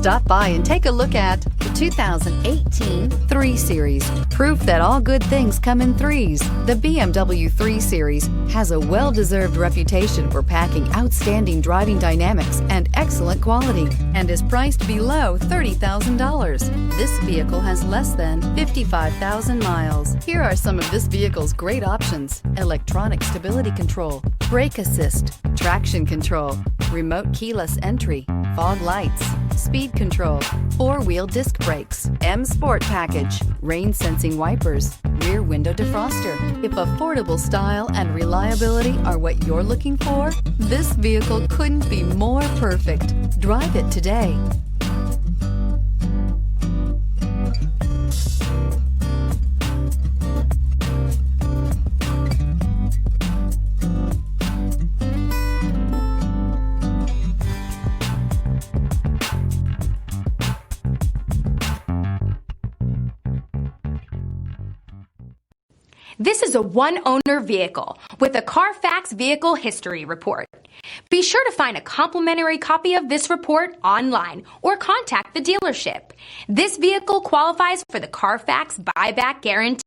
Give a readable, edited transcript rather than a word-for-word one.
Stop by and take a look at the 2018 3 Series. Proof that all good things come in threes. The BMW 3 Series has a well-deserved reputation for packing outstanding driving dynamics and excellent quality, and is priced below $30,000. This vehicle has less than 55,000 miles. Here are some of this vehicle's great options: electronic stability control, brake assist, traction control, remote keyless entry, fog lights, speed control, 4-wheel disc brakes, M Sport package, rain sensing wipers, rear window defroster. If affordable style and reliability are what you're looking for, this vehicle couldn't be more perfect. Drive it today. This is a one-owner vehicle with a Carfax Vehicle History Report. Be sure to find a complimentary copy of this report online or contact the dealership. This vehicle qualifies for the Carfax Buyback Guarantee.